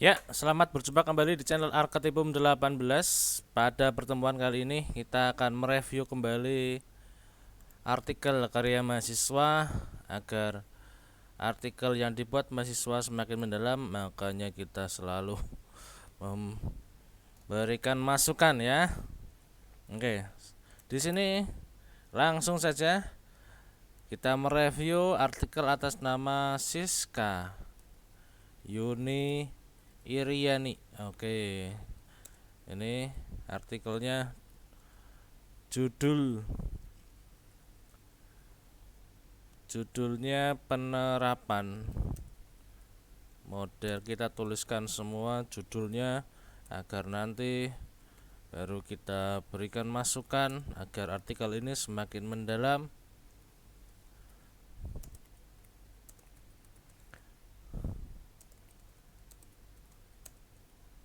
Ya, selamat berjumpa kembali di channel Arketipum 18. Pada pertemuan kali ini kita akan mereview kembali artikel karya mahasiswa agar artikel yang dibuat mahasiswa semakin mendalam, makanya kita selalu memberikan masukan ya. Oke. Di sini langsung saja kita mereview artikel atas nama Siska Yuni Iriani. Oke. Ini artikelnya judulnya penerapan model. Kita tuliskan semua judulnya agar nanti baru kita berikan masukan agar artikel ini semakin mendalam.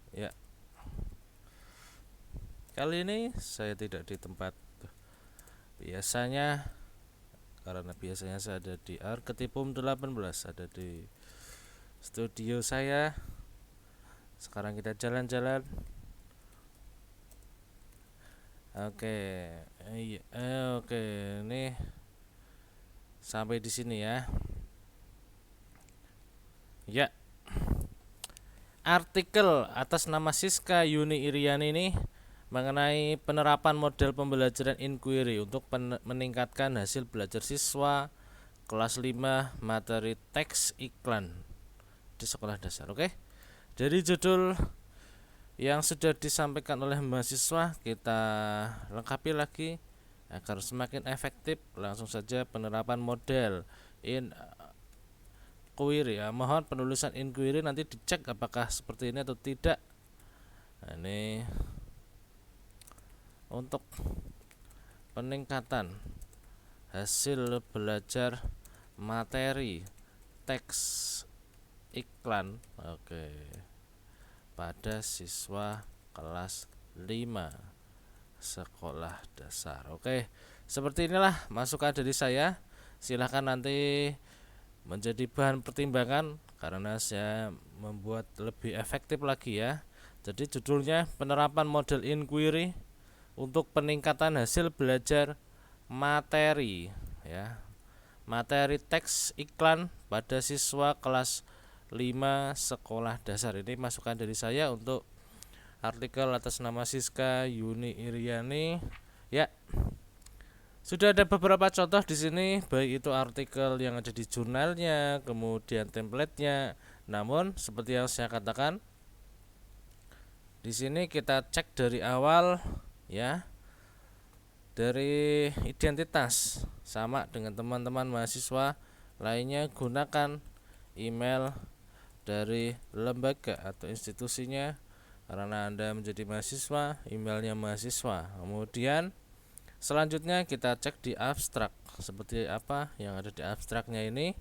Ya, kali ini saya tidak di tempat biasanya, karena biasanya saya ada di Arketipum 18, ada di studio saya. Sekarang kita jalan-jalan. Oke, oke, ini sampai di sini ya. Ya, artikel atas nama Siska Yuni Iriani ini mengenai penerapan model pembelajaran inquiry untuk meningkatkan hasil belajar siswa kelas 5 materi teks iklan di sekolah dasar. Oke. Dari judul yang sudah disampaikan oleh mahasiswa kita lengkapi lagi agar semakin efektif. Langsung saja penerapan model inquiry ya. Mohon penulisan inquiry nanti dicek apakah seperti ini atau tidak. Nah, ini untuk peningkatan hasil belajar materi teks iklan pada siswa kelas 5 sekolah dasar. Seperti inilah masukan dari saya. Silahkan nanti menjadi bahan pertimbangan karena saya membuat lebih efektif lagi ya. Jadi judulnya penerapan model inquiry untuk peningkatan hasil belajar materi ya. Materi teks iklan pada siswa kelas 5 sekolah dasar. Ini masukan dari saya untuk artikel atas nama Siska Yuni Iriani. Ya. Sudah ada beberapa contoh di sini, baik itu artikel yang ada di jurnalnya, kemudian templatenya. Namun seperti yang saya katakan, di sini kita cek dari awal ya. Dari identitas sama dengan teman-teman mahasiswa lainnya, gunakan email dari lembaga atau institusinya karena Anda menjadi mahasiswa, emailnya mahasiswa. Kemudian selanjutnya kita cek di abstrak seperti apa yang ada di abstraknya ini.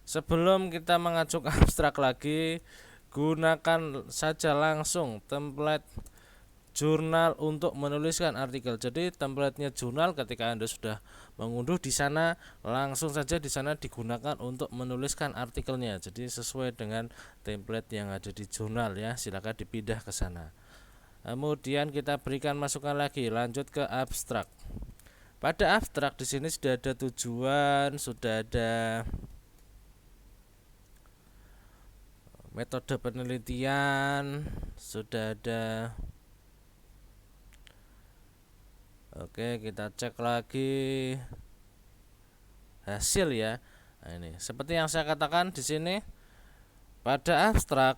Sebelum kita mengacu ke abstrak lagi, gunakan saja langsung template jurnal untuk menuliskan artikel. Jadi templatenya jurnal ketika Anda sudah mengunduh di sana, langsung saja di sana digunakan untuk menuliskan artikelnya. Jadi sesuai dengan template yang ada di jurnal ya. Silakan dipindah ke sana. Kemudian kita berikan masukan lagi, lanjut ke abstrak. Pada abstrak di sini sudah ada tujuan, sudah ada metode penelitian, sudah ada. Oke, kita cek lagi hasil ya. Nah, ini seperti yang saya katakan di sini pada abstrak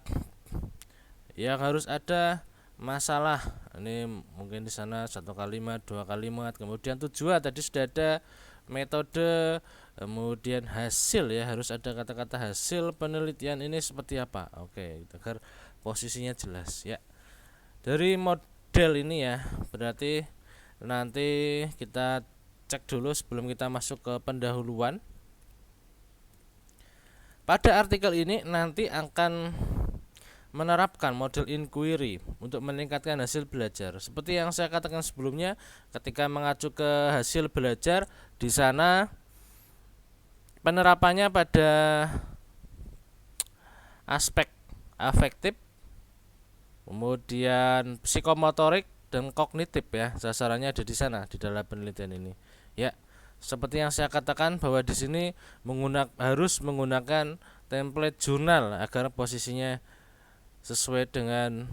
yang harus ada masalah. Ini mungkin di sana 1 kalimat, 2 kalimat, kemudian tujuan tadi sudah ada metode, kemudian hasil ya, harus ada kata-kata hasil penelitian ini seperti apa. Oke, agar posisinya jelas ya. Dari model ini ya, berarti nanti kita cek dulu sebelum kita masuk ke pendahuluan. Pada artikel ini nanti akan menerapkan model inquiry untuk meningkatkan hasil belajar. Seperti yang saya katakan sebelumnya, ketika mengacu ke hasil belajar di sana penerapannya pada aspek afektif, kemudian psikomotorik dan kognitif ya. Sasarannya ada di sana di dalam penelitian ini. Ya, seperti yang saya katakan bahwa di sini harus menggunakan template jurnal agar posisinya sesuai dengan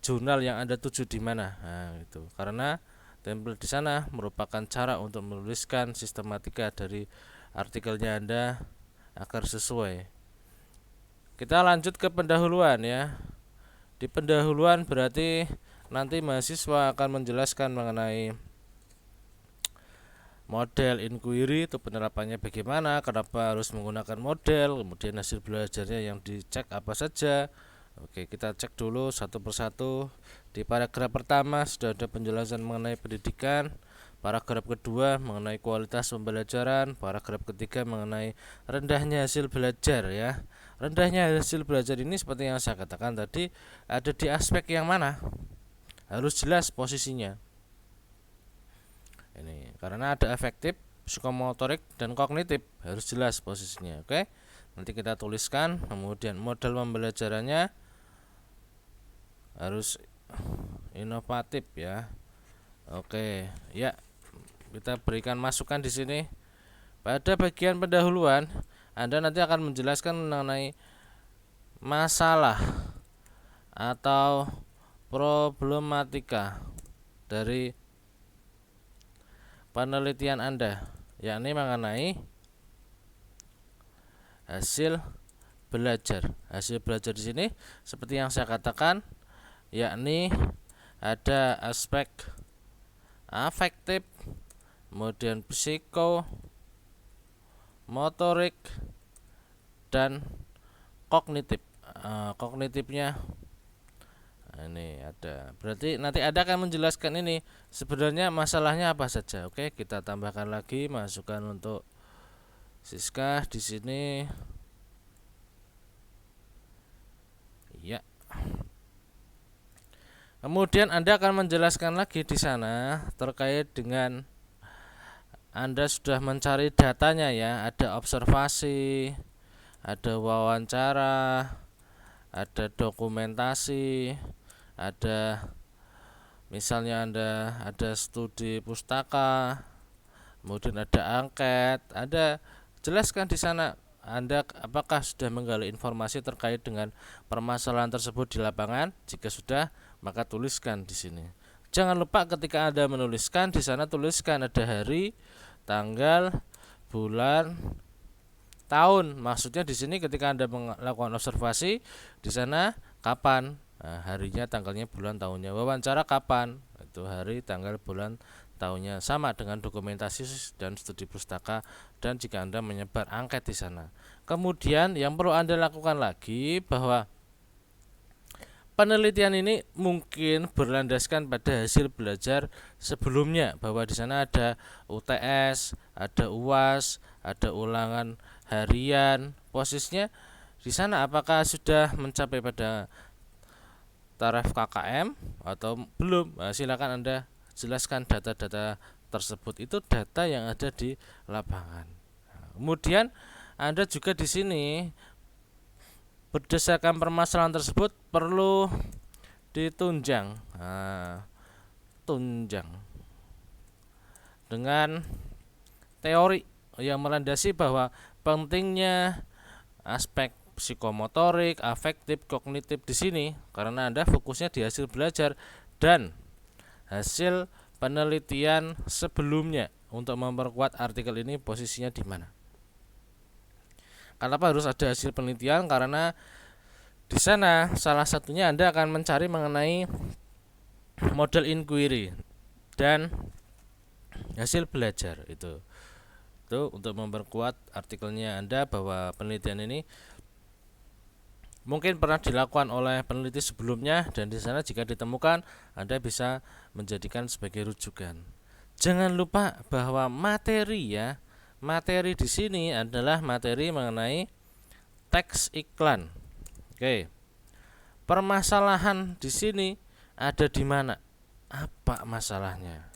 jurnal yang Anda tuju di mana. Nah, itu. Karena template di sana merupakan cara untuk menuliskan sistematika dari artikelnya Anda agar sesuai. Kita lanjut ke pendahuluan ya. Di pendahuluan berarti nanti mahasiswa akan menjelaskan mengenai model inquiry, itu penerapannya bagaimana, kenapa harus menggunakan model, kemudian hasil belajarnya yang dicek apa saja. Oke, kita cek dulu satu persatu. Di paragraf pertama sudah ada penjelasan mengenai pendidikan, paragraf kedua mengenai kualitas pembelajaran, paragraf ketiga mengenai rendahnya hasil belajar ya. Rendahnya hasil belajar ini seperti yang saya katakan tadi, ada di aspek yang mana? Harus jelas posisinya. Ini karena ada afektif, psikomotorik dan kognitif, harus jelas posisinya. Oke. Nanti kita tuliskan, kemudian model pembelajarannya harus inovatif ya. Oke, ya. Kita berikan masukan di sini. Pada bagian pendahuluan, Anda nanti akan menjelaskan mengenai masalah atau problematika dari penelitian Anda, yakni mengenai hasil belajar. Hasil belajar di sini seperti yang saya katakan, yakni ada aspek afektif, kemudian psikomotorik dan kognitif. Kognitifnya ini ada. Berarti nanti ada akan menjelaskan ini sebenarnya masalahnya apa saja. Oke, kita tambahkan lagi masukan untuk Siska di sini. Ya. Kemudian Anda akan menjelaskan lagi di sana terkait dengan Anda sudah mencari datanya ya, ada observasi, ada wawancara, ada dokumentasi, ada misalnya Anda ada studi pustaka, kemudian ada angket, ada jelaskan di sana Anda apakah sudah menggali informasi terkait dengan permasalahan tersebut di lapangan. Jika sudah, maka tuliskan di sini. Jangan lupa ketika Anda menuliskan di sana tuliskan ada hari, tanggal, bulan, tahun. Maksudnya di sini ketika Anda melakukan observasi di sana kapan, harinya, tanggalnya, bulan, tahunnya. Wawancara kapan, itu hari, tanggal, bulan, tahunnya. Sama dengan dokumentasi dan studi pustaka, dan jika Anda menyebar angket di sana. Kemudian yang perlu Anda lakukan lagi bahwa penelitian ini mungkin berlandaskan pada hasil belajar sebelumnya, bahwa di sana ada UTS, ada UAS, ada ulangan harian. Posisinya di sana apakah sudah mencapai pada taraf KKM atau belum? Silakan Anda jelaskan data-data tersebut. Itu data yang ada di lapangan. Kemudian Anda juga di sini berdasarkan permasalahan tersebut perlu ditunjang, tunjang dengan teori yang melandasi bahwa pentingnya aspek psikomotorik, afektif, kognitif di sini karena Anda fokusnya di hasil belajar dan hasil penelitian sebelumnya untuk memperkuat artikel ini posisinya di mana. Kenapa harus ada hasil penelitian? Karena di sana salah satunya Anda akan mencari mengenai model inquiry dan hasil belajar itu untuk memperkuat artikelnya Anda bahwa penelitian ini mungkin pernah dilakukan oleh peneliti sebelumnya dan di sana jika ditemukan Anda bisa menjadikan sebagai rujukan. Jangan lupa bahwa materi di sini adalah materi mengenai teks iklan. Oke. Permasalahan di sini ada di mana? Apa masalahnya?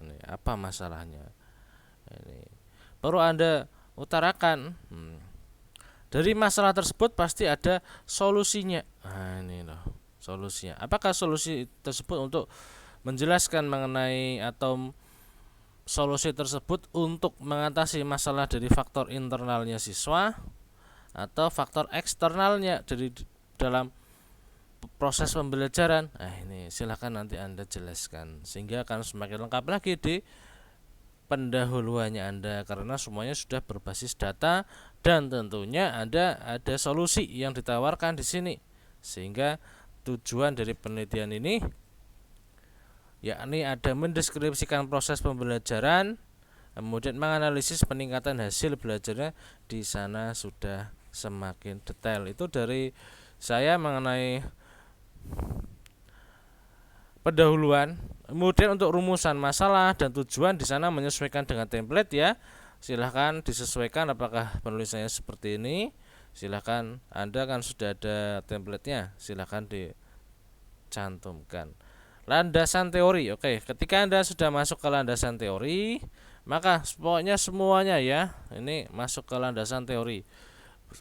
Ini apa masalahnya? Ini perlu Anda utarakan. Dari masalah tersebut pasti ada solusinya. Nah, ini loh solusinya. Apakah solusi tersebut untuk menjelaskan mengenai atau solusi tersebut untuk mengatasi masalah dari faktor internalnya siswa atau faktor eksternalnya dari dalam proses pembelajaran. Nah, ini silahkan nanti Anda jelaskan sehingga akan semakin lengkap lagi di pendahuluannya Anda, karena semuanya sudah berbasis data dan tentunya ada solusi yang ditawarkan di sini, sehingga tujuan dari penelitian ini yakni ada mendeskripsikan proses pembelajaran, kemudian menganalisis peningkatan hasil belajarnya di sana sudah semakin detail. Itu dari saya mengenai pendahuluan. Kemudian untuk rumusan masalah dan tujuan di sana menyesuaikan dengan template ya. Silahkan disesuaikan apakah penulisannya seperti ini. Silahkan, Anda kan sudah ada templatenya, silahkan dicantumkan. Landasan teori. Oke, ketika Anda sudah masuk ke landasan teori, maka pokoknya semuanya ya, ini masuk ke landasan teori.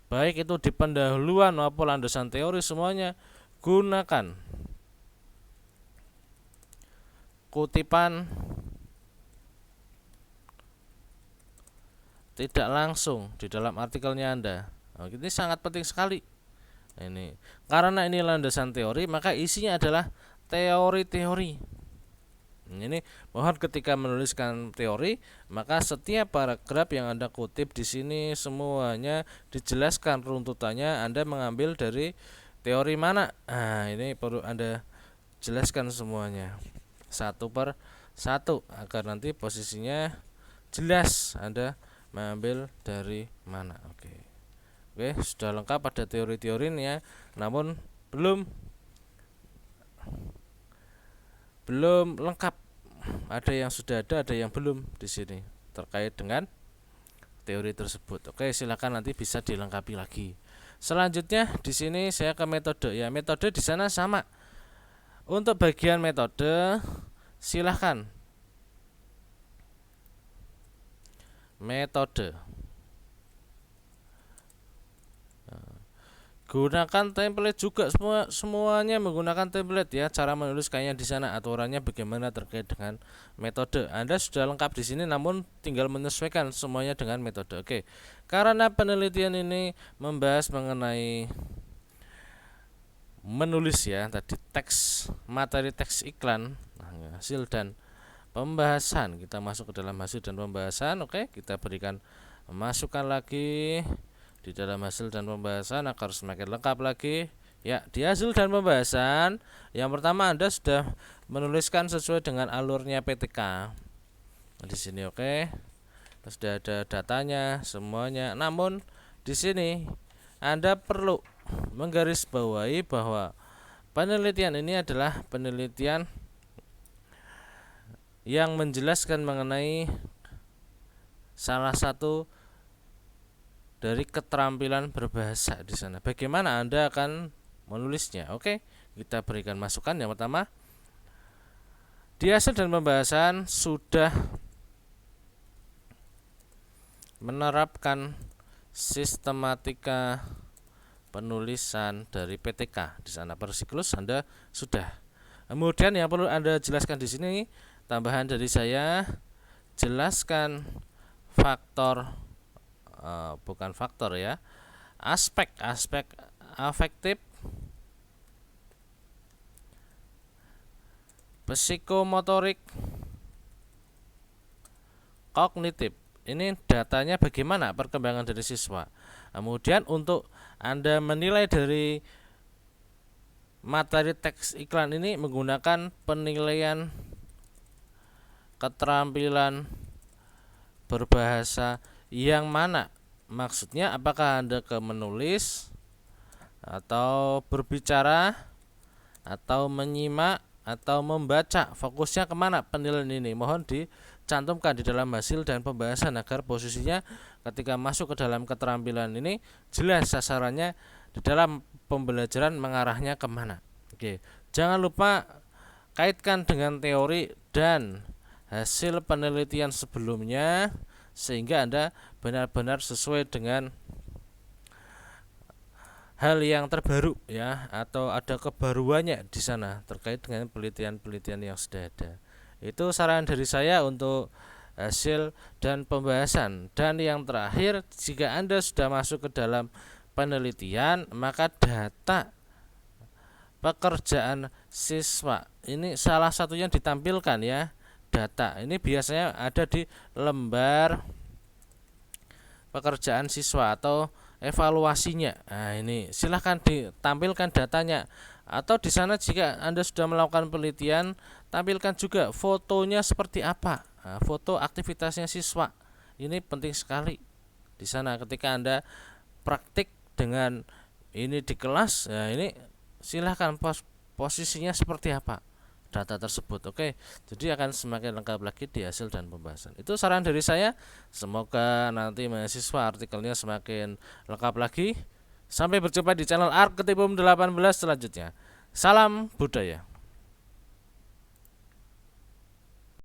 Baik itu di pendahuluan maupun landasan teori, semuanya gunakan kutipan tidak langsung di dalam artikelnya Anda. Nah, ini sangat penting sekali. Ini karena ini landasan teori, maka isinya adalah teori-teori. Ini mohon ketika menuliskan teori, maka setiap paragraf yang Anda kutip di sini semuanya dijelaskan runtutannya. Anda mengambil dari teori mana? Nah, ini perlu Anda jelaskan semuanya satu per satu agar nanti posisinya jelas Anda mengambil dari mana. Oke, sudah lengkap pada teori-teori ini ya. Namun belum lengkap. Ada yang sudah ada yang belum di sini terkait dengan teori tersebut. Oke, silakan nanti bisa dilengkapi lagi. Selanjutnya di sini saya ke metode ya. Metode di sana sama. Untuk bagian metode silahkan metode gunakan template juga, semuanya menggunakan template ya. Cara menuliskannya di sana, aturannya bagaimana terkait dengan metode. Anda sudah lengkap di sini, namun tinggal menyesuaikan semuanya dengan metode. Oke, karena penelitian ini membahas mengenai menulis ya, tadi teks, materi teks iklan, hasil dan pembahasan. Kita masuk ke dalam hasil dan pembahasan. Oke, kita berikan masukan lagi di dalam hasil dan pembahasan agar semakin lengkap lagi. Ya, di hasil dan pembahasan yang pertama Anda sudah menuliskan sesuai dengan alurnya PTK. Di sini oke. Sudah ada datanya semuanya. Namun di sini Anda perlu menggarisbawahi bahwa penelitian ini adalah penelitian yang menjelaskan mengenai salah satu dari keterampilan berbahasa di sana. Bagaimana Anda akan menulisnya? Oke, kita berikan masukan. Yang pertama, di hasil dan pembahasan sudah menerapkan sistematika penulisan dari PTK di sana per siklus Anda sudah. Kemudian yang perlu Anda jelaskan di sini tambahan dari saya, jelaskan faktor bukan faktor ya, aspek-aspek afektif, psikomotorik, kognitif. Ini datanya bagaimana perkembangan dari siswa. Kemudian untuk Anda menilai dari materi teks iklan ini menggunakan penilaian keterampilan berbahasa yang mana? Maksudnya apakah Anda ke menulis atau berbicara atau menyimak atau membaca? Fokusnya kemana penilaian ini? Mohon dicantumkan di dalam hasil dan pembahasan agar posisinya ketika masuk ke dalam keterampilan ini jelas sasarannya di dalam pembelajaran mengarahnya kemana. Oke, jangan lupa kaitkan dengan teori dan hasil penelitian sebelumnya sehingga Anda benar-benar sesuai dengan hal yang terbaru ya, atau ada kebaruannya di sana terkait dengan penelitian-penelitian yang sudah ada. Itu saran dari saya untuk hasil dan pembahasan. Dan yang terakhir, jika Anda sudah masuk ke dalam penelitian, maka data pekerjaan siswa ini salah satunya ditampilkan ya. Data ini biasanya ada di lembar pekerjaan siswa atau evaluasinya. Nah, ini silahkan ditampilkan datanya. Atau di sana jika Anda sudah melakukan penelitian, tampilkan juga fotonya seperti apa. Nah, foto aktivitasnya siswa. Ini penting sekali di sana ketika Anda praktik dengan ini di kelas. Nah, ini silahkan posisinya seperti apa data tersebut. Oke, jadi akan semakin lengkap lagi di hasil dan pembahasan. Itu saran dari saya. Semoga nanti mahasiswa artikelnya semakin lengkap lagi. Sampai berjumpa di channel Arketipum 18 selanjutnya. Salam budaya.